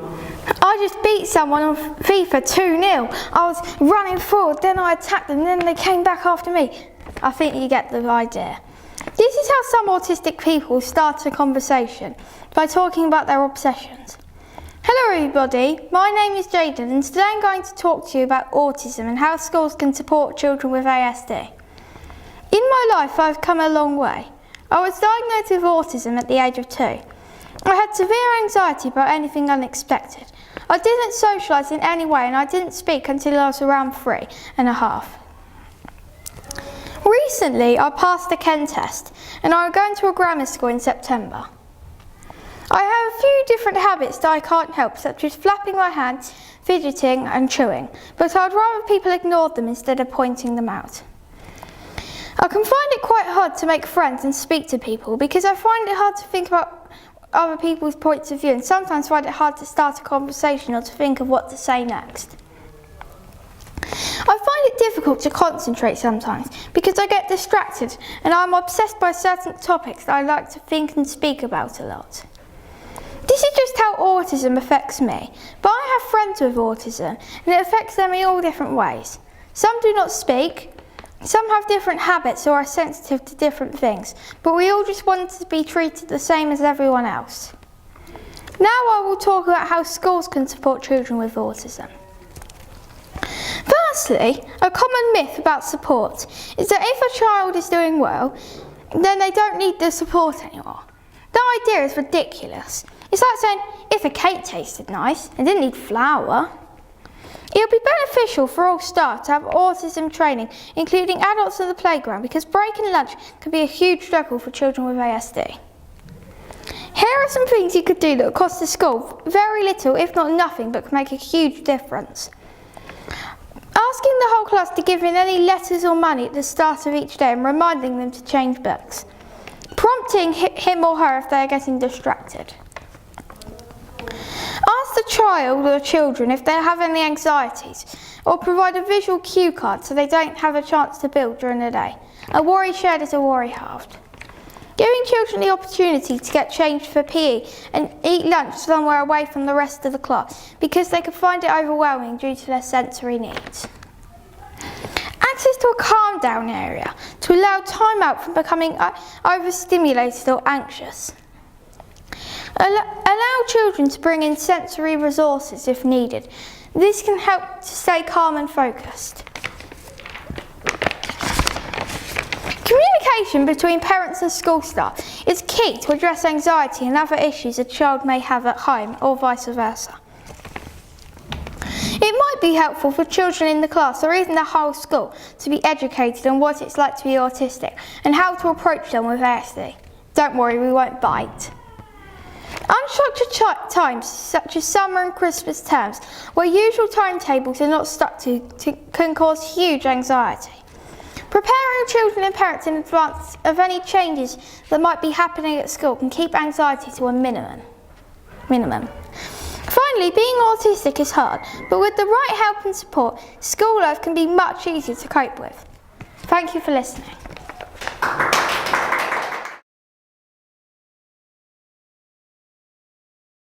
I just beat someone on FIFA 2-0. I was running forward, then I attacked them, then they came back after me. I think you get the idea. This is how some autistic people start a conversation, by talking about their obsessions. Hello everybody, my name is Jaden and today I'm going to talk to you about autism and how schools can support children with ASD. In my life I've come a long way. I was diagnosed with autism at the age of 2. I had severe anxiety about anything unexpected. I didn't socialise in any way and I didn't speak until I was around 3.5. Recently I passed the Ken test and I'm going to a grammar school in September. I have a few different habits that I can't help, such as flapping my hands, fidgeting and chewing, but I'd rather people ignored them instead of pointing them out. I can find it quite hard to make friends and speak to people because I find it hard to think about other people's points of view and sometimes find it hard to start a conversation or to think of what to say next. I find it difficult to concentrate sometimes because I get distracted and I'm obsessed by certain topics that I like to think and speak about a lot. This is just how autism affects me, but I have friends with autism and it affects them in all different ways. Some do not speak, some have different habits or are sensitive to different things, but we all just want to be treated the same as everyone else. Now I will talk about how schools can support children with autism. Firstly, a common myth about support is that if a child is doing well, then they don't need the support anymore. The idea is ridiculous. It's like saying, if a cake tasted nice and didn't need flour. It would be beneficial for all staff to have autism training, including adults at the playground, because breaking lunch can be a huge struggle for children with ASD. Here are some things you could do that would cost the school very little, if not nothing, but can make a huge difference. Asking the whole class to give in any letters or money at the start of each day and reminding them to change books. Prompting him or her if they are getting distracted. Ask the child or children if they have any anxieties, or provide a visual cue card so they don't have a chance to build during the day. A worry shared is a worry halved. Giving children the opportunity to get changed for PE and eat lunch somewhere away from the rest of the class because they could find it overwhelming due to their sensory needs. Access to a calm down area to allow time out from becoming overstimulated or anxious. Allow children to bring in sensory resources if needed. This can help to stay calm and focused. Communication between parents and school staff is key to address anxiety and other issues a child may have at home or vice versa. It might be helpful for children in the class or even the whole school to be educated on what it's like to be autistic and how to approach them with ASD. Don't worry, we won't bite. Unstructured times, such as summer and Christmas terms, where usual timetables are not stuck to can cause huge anxiety. Preparing children and parents in advance of any changes that might be happening at school can keep anxiety to a minimum. Finally, being autistic is hard, but with the right help and support, school life can be much easier to cope with. Thank you for listening.